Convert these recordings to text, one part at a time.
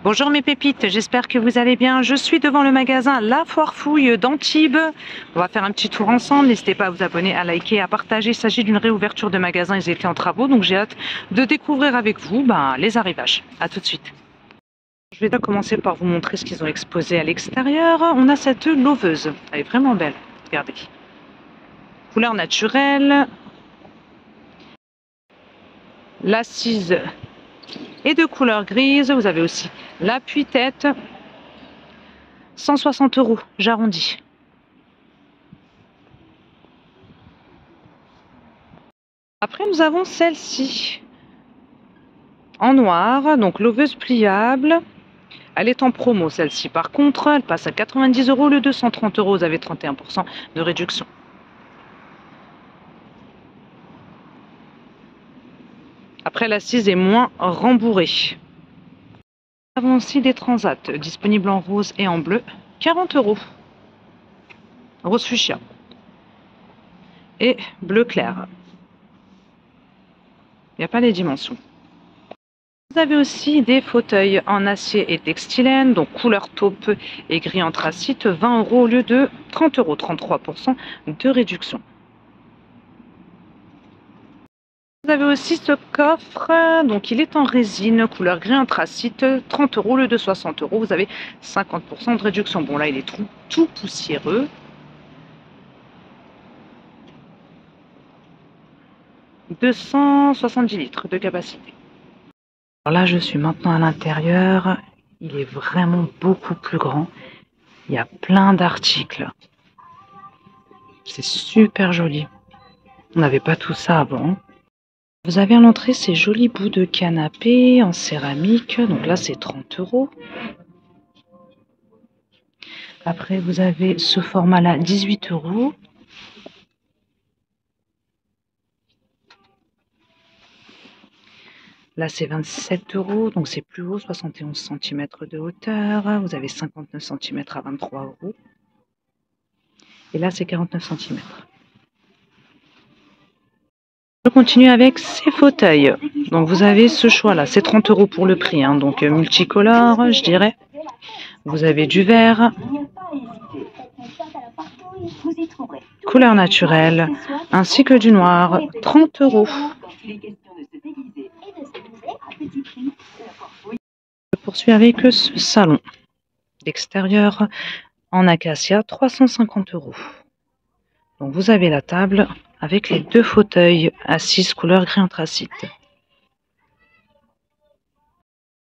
Bonjour mes pépites, j'espère que vous allez bien. Je suis devant le magasin La Foire Fouille d'Antibes. On va faire un petit tour ensemble. N'hésitez pas à vous abonner, à liker, à partager. Il s'agit d'une réouverture de magasin. Ils étaient en travaux, donc j'ai hâte de découvrir avec vous les arrivages. A tout de suite. Je vais commencer par vous montrer ce qu'ils ont exposé à l'extérieur. On a cette loveuse. Elle est vraiment belle. Regardez. Couleur naturelle. L'assise est de couleur grise. Vous avez aussi l'appui-tête. 160 €, j'arrondis. Après, nous avons celle-ci en noir, donc loveuse pliable. Elle est en promo, celle-ci. Par contre, elle passe à 90 € au lieu de 130 €. Vous avez 31% de réduction. Après, l'assise est moins rembourrée. Nous avons aussi des transats disponibles en rose et en bleu. 40 €. Rose fuchsia. Et bleu clair. Il n'y a pas les dimensions. Vous avez aussi des fauteuils en acier et textilène, donc couleur taupe et gris anthracite, 20 € au lieu de 30 €, 33% de réduction. Vous avez aussi ce coffre, donc il est en résine, couleur gris anthracite, 30 € au lieu de 60 €. Vous avez 50% de réduction. Bon là il est tout poussiéreux. « 270 litres de capacité. Alors là, je suis maintenant à l'intérieur. Il est vraiment beaucoup plus grand. Il y a plein d'articles. C'est super joli. On n'avait pas tout ça avant. Vous avez à l'entrée ces jolis bouts de canapé en céramique. Donc là, c'est 30 €. Après, vous avez ce format-là, 18 €. Là, c'est 27 €, donc c'est plus haut, 71 cm de hauteur. Vous avez 59 cm à 23 €. Et là, c'est 49 cm. Je continue avec ces fauteuils. Donc, vous avez ce choix-là. C'est 30 € pour le prix, hein, donc multicolore, je dirais. Vous avez du vert. Couleur naturelle, ainsi que du noir. 30 €. Je poursuis avec ce salon d'extérieur en acacia, 350 €. Donc vous avez la table avec les deux fauteuils assises couleur gris anthracite.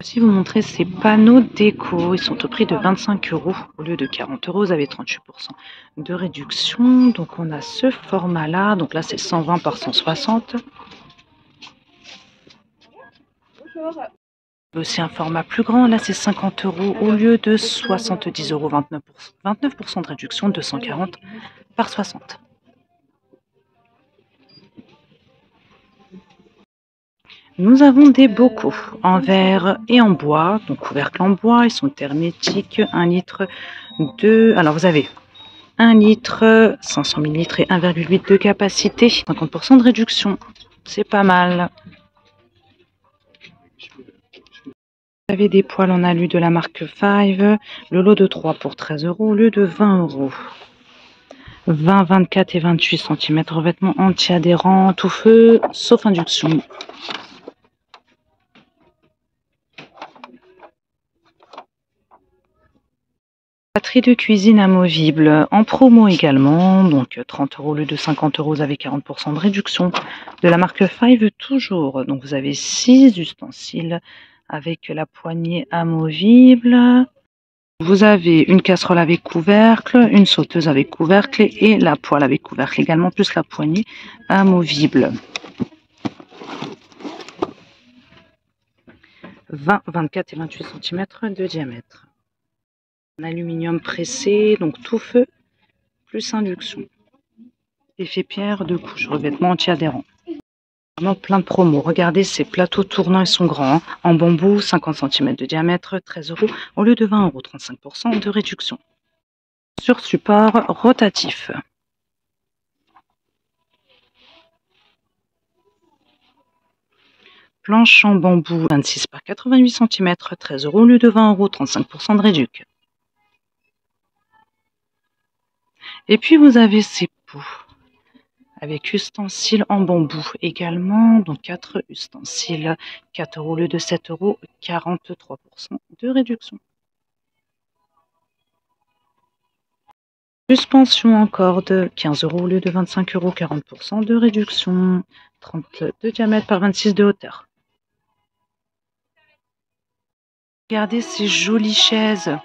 Si vous montrez ces panneaux déco, ils sont au prix de 25 € au lieu de 40 €. Vous avez 38% de réduction. Donc on a ce format-là. Donc là c'est 120 par 160. Aussi un format plus grand, là c'est 50 € au lieu de 70 €, 29% de réduction, 240 par 60. Nous avons des bocaux en verre et en bois, donc couvercles en bois, ils sont hermétiques, 1 litre de... Alors vous avez 1 litre, 500 ml et 1,8 de capacité, 50% de réduction, c'est pas mal. Vous avez des poêles en alu de la marque Five, le lot de 3 pour 13 € au lieu de 20 €. 20, 24 et 28 cm, revêtement anti-adhérent, tout feu, sauf induction. Batterie de cuisine amovible en promo également, donc 30 € au lieu de 50 €, vous avez 40% de réduction. De la marque Five toujours, donc vous avez 6 ustensiles avec la poignée amovible. Vous avez une casserole avec couvercle, une sauteuse avec couvercle et la poêle avec couvercle également, plus la poignée amovible. 20, 24 et 28 cm de diamètre. En aluminium pressé, donc tout feu, plus induction. Effet pierre de couche, revêtement anti-adhérent. Vraiment plein de promos. Regardez, ces plateaux tournants, ils sont grands. Hein. En bambou, 50 cm de diamètre, 13 € au lieu de 20 €, 35% de réduction. Sur support rotatif. Planche en bambou 26 par 88 cm, 13 € au lieu de 20 €, 35% de réduc. Et puis vous avez ces pots avec ustensiles en bambou également, donc 4 ustensiles, 4 € au lieu de 7 €, 43% de réduction. Suspension en corde, 15 € au lieu de 25 €, 40% de réduction, 30 de diamètre par 26 de hauteur. Regardez ces jolies chaises,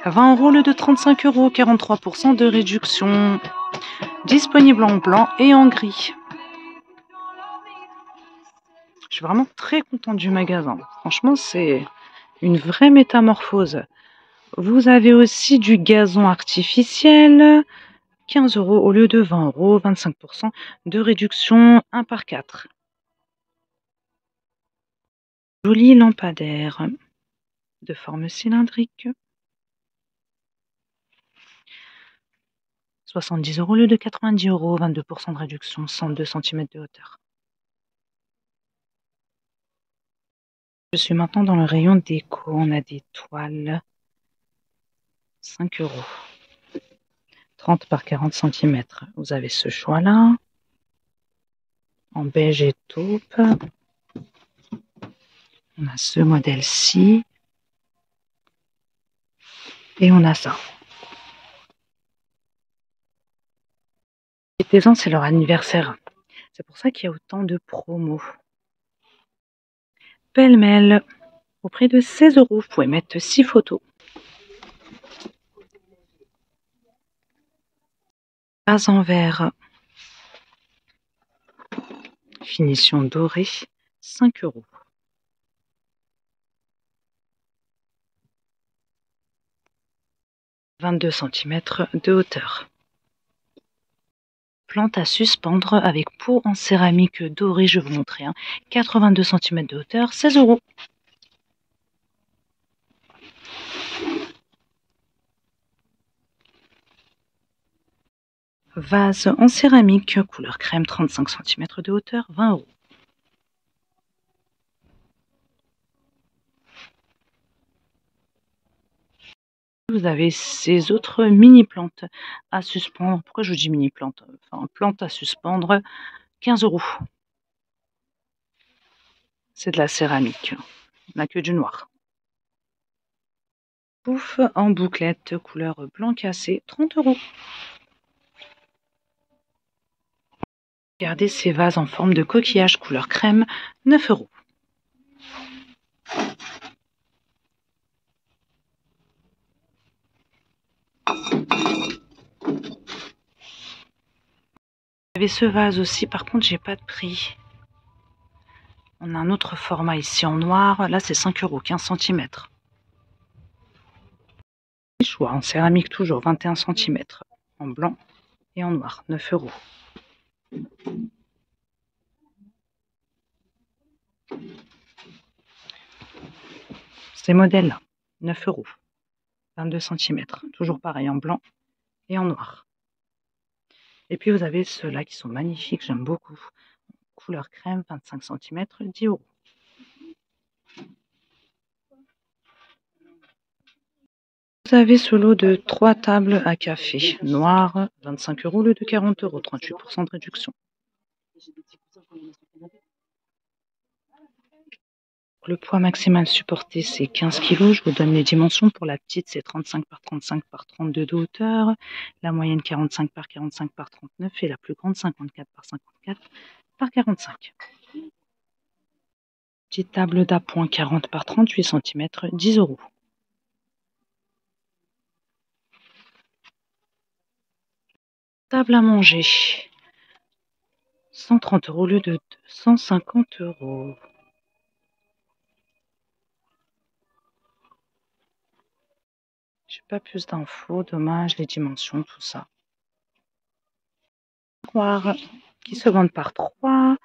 20 € au lieu de 35 €, 43% de réduction, disponible en blanc et en gris. Je suis vraiment très contente du magasin. Franchement, c'est une vraie métamorphose. Vous avez aussi du gazon artificiel, 15 € au lieu de 20 €, 25% de réduction, 1 par 4. Joli lampadaire de forme cylindrique. 70 € au lieu de 90 €, 22% de réduction, 102 cm de hauteur. Je suis maintenant dans le rayon déco. On a des toiles, 5 €, 30 par 40 cm. Vous avez ce choix-là, en beige et taupe. On a ce modèle-ci. Et on a ça. Les Paysans, c'est leur anniversaire. C'est pour ça qu'il y a autant de promos. Pêle-mêle, au prix de 16 €. Vous pouvez mettre 6 photos. Vase en verre. Finition dorée, 5 €. 22 cm de hauteur. Plante à suspendre avec pot en céramique dorée, je vais vous montrer. 82 cm de hauteur, 16 €. Vase en céramique, couleur crème, 35 cm de hauteur, 20 €. Vous avez ces autres mini-plantes à suspendre. Pourquoi je dis mini-plantes? Enfin, plantes à suspendre, 15 €. C'est de la céramique. On n'a que du noir. Pouf en bouclette, couleur blanc cassé, 30 €. Regardez ces vases en forme de coquillage, couleur crème, 9 €. Vous avez ce vase aussi, par contre, j'ai pas de prix. On a un autre format ici en noir. Là, c'est 5 €, 15 cm. Choix en céramique, toujours 21 cm. En blanc et en noir, 9 €. Ces modèles-là, 9 €. 22 cm. Toujours pareil, en blanc et en noir. Et puis, vous avez ceux-là qui sont magnifiques, j'aime beaucoup. Couleur crème, 25 cm, 10 €. Vous avez ce lot de 3 tables à café noir, 25 € au lieu de 40 €, 38% de réduction. Le poids maximal supporté, c'est 15 kg. Je vous donne les dimensions. Pour la petite, c'est 35 par 35 par 32 de hauteur. La moyenne, 45 par 45 par 39. Et la plus grande, 54 par 54 par 45. Petite table d'appoint, 40 par 38 cm, 10 €. Table à manger, 130 € au lieu de 250 €. J'ai pas plus d'infos, dommage, les dimensions, tout ça. Miroir qui se vendent par 3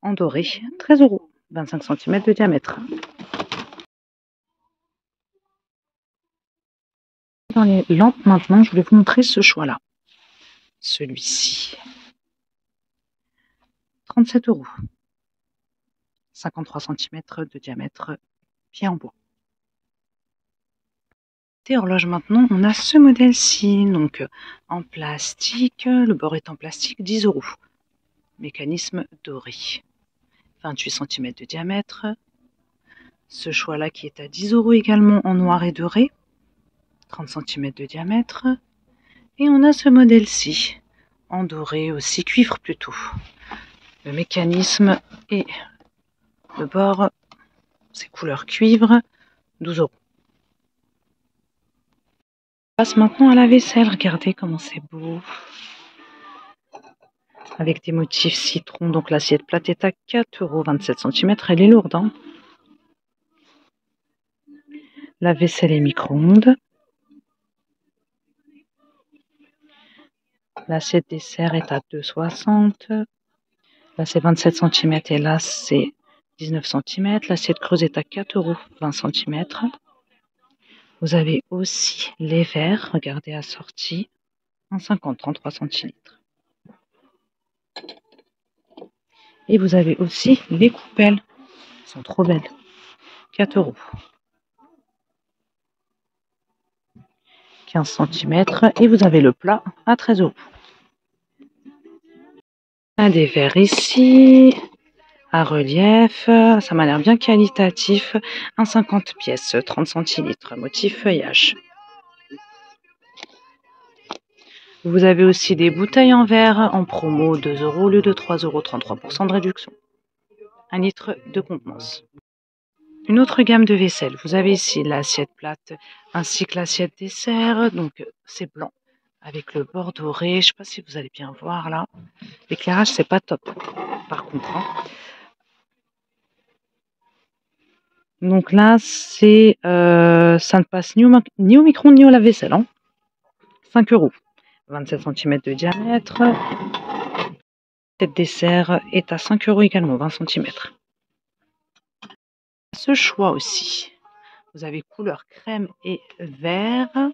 en doré, 13 €, 25 cm de diamètre. Dans les lampes maintenant, je voulais vous montrer ce choix-là. Celui-ci, 37 €. 53 cm de diamètre, pied en bois. Côté horloge maintenant, on a ce modèle-ci, donc en plastique, le bord est en plastique, 10 €. Mécanisme doré, 28 cm de diamètre. Ce choix-là qui est à 10 € également en noir et doré, 30 cm de diamètre. Et on a ce modèle-ci, en doré aussi, cuivre plutôt. Le mécanisme et le bord, c'est couleur cuivre, 12 €. On passe maintenant à la vaisselle, regardez comment c'est beau. Avec des motifs citron, donc l'assiette plate est à 4 €, 27 cm, elle est lourde. Hein, la vaisselle est micro-ondes. L'assiette dessert est à 2,60 €. Là, c'est 27 cm et là, c'est 19 cm. L'assiette creuse est à 4 €, 20 cm. Vous avez aussi les verres, regardez, assortis, en 50, 33 centilitres. Et vous avez aussi les coupelles, elles sont trop belles, 4 €. 15 cm. Et vous avez le plat à 13 €. Un des verres ici, à relief, ça m'a l'air bien qualitatif, un 50 pièces, 30 centilitres, motif feuillage. Vous avez aussi des bouteilles en verre en promo, 2 € au lieu de 3 €, 33% de réduction. 1 litre de contenance. Une autre gamme de vaisselle, vous avez ici l'assiette plate ainsi que l'assiette dessert, donc c'est blanc avec le bord doré. Je ne sais pas si vous allez bien voir là, l'éclairage c'est pas top par contre. Hein. Donc là c'est ça ne passe ni au micro ni au lave-vaisselle. Hein. 5 €, 27 cm de diamètre. Cette dessert est à 5 € également, 20 cm. Ce choix aussi, vous avez couleur crème et vert.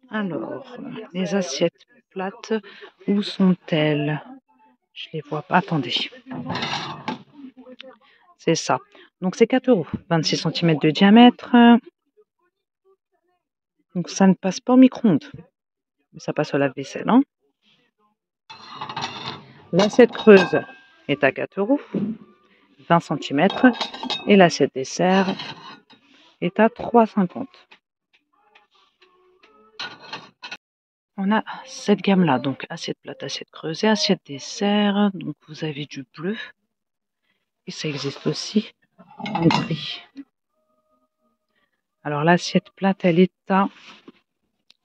Alors, les assiettes plates, où sont-elles? Je les vois pas. Attendez. C'est ça. Donc c'est 4 €, 26 cm de diamètre. Donc ça ne passe pas au micro-ondes. Mais ça passe au lave-vaisselle. Hein. L'assiette creuse est à 4 €, 20 cm. Et l'assiette dessert est à 3,50 €. On a cette gamme-là, donc assiette plate, assiette creusée, assiette dessert. Donc vous avez du bleu. Et ça existe aussi en gris. Alors l'assiette plate, elle est à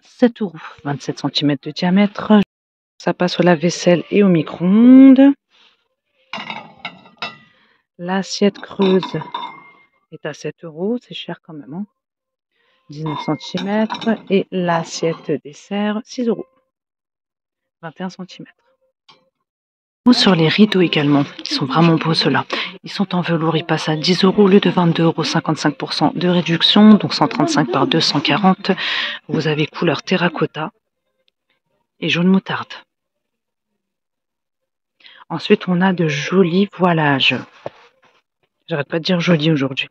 7 €, 27 cm de diamètre. Ça passe au lave-vaisselle et au micro-ondes. L'assiette creuse est à 7 €, c'est cher quand même. Hein. 19 cm. Et l'assiette dessert, 6 €, 21 cm. Sur les rideaux également, ils sont vraiment beaux ceux-là. Ils sont en velours, ils passent à 10 € au lieu de 22 €, 55% de réduction, donc 135 par 240. Vous avez couleur terracotta et jaune moutarde. Ensuite, on a de jolis voilages. J'arrête pas de dire joli aujourd'hui.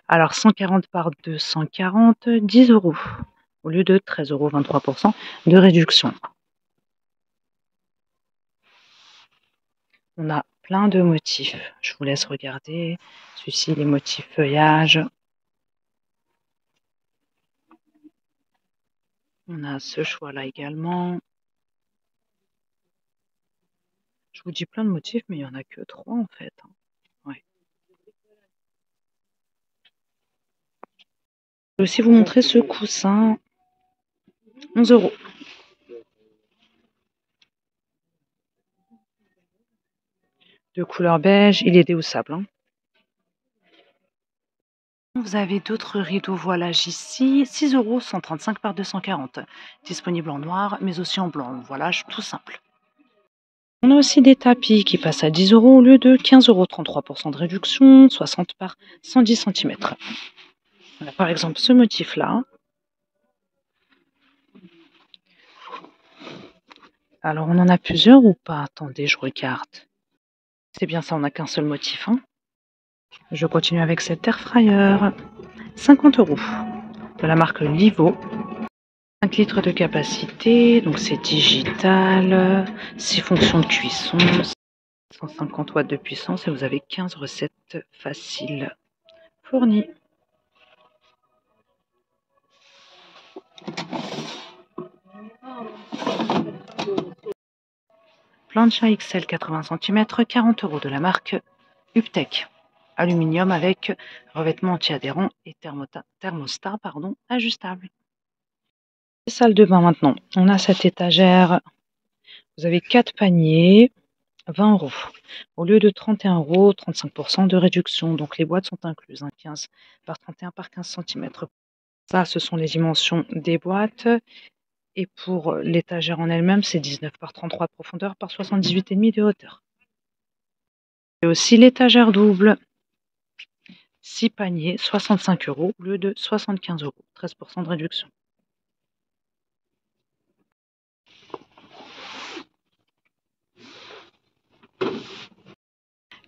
Alors, 140 par 240, 10 € au lieu de 13 €, 23% de réduction. On a plein de motifs. Je vous laisse regarder. Celui-ci, les motifs feuillage. On a ce choix-là également. Je vous dis plein de motifs, mais il n'y en a que 3 en fait. Ouais. Je vais aussi vous montrer ce coussin. 11 €. De couleur beige, il est déhoussable. Hein. Vous avez d'autres rideaux voilage ici, 6 €, 135 par 240. Disponible en noir, mais aussi en blanc. Voilage tout simple. On a aussi des tapis qui passent à 10 € au lieu de 15 €, 33% de réduction, 60 par 110 cm. On a par exemple ce motif-là. Alors on en a plusieurs ou pas? Attendez, je regarde. C'est bien ça, on n'a qu'un seul motif. Hein. Je continue avec cette air fryer. 50 € de la marque Livo. 5 litres de capacité, donc c'est digital, 6 fonctions de cuisson, 150 watts de puissance et vous avez 15 recettes faciles fournies. Plancha XL 80 cm, 40 € de la marque Uptech. Aluminium avec revêtement anti-adhérent et thermostat ajustable. Salle de bain maintenant. On a cette étagère. Vous avez 4 paniers, 20 €. Au lieu de 31 €, 35% de réduction. Donc les boîtes sont incluses. 15 par 31 par 15 cm. Ça, ce sont les dimensions des boîtes. Et pour l'étagère en elle-même, c'est 19 par 33 de profondeur par 78,5 de hauteur. Et aussi l'étagère double. 6 paniers, 65 € au lieu de 75 €. 13% de réduction.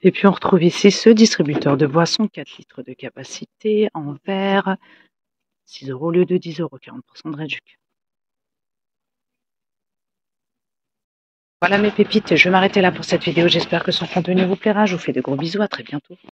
Et puis on retrouve ici ce distributeur de boissons, 4 litres de capacité, en verre, 6 € au lieu de 10 €, 40% de réduction. Voilà mes pépites, je vais m'arrêter là pour cette vidéo. J'espère que son contenu vous plaira. Je vous fais de gros bisous, à très bientôt.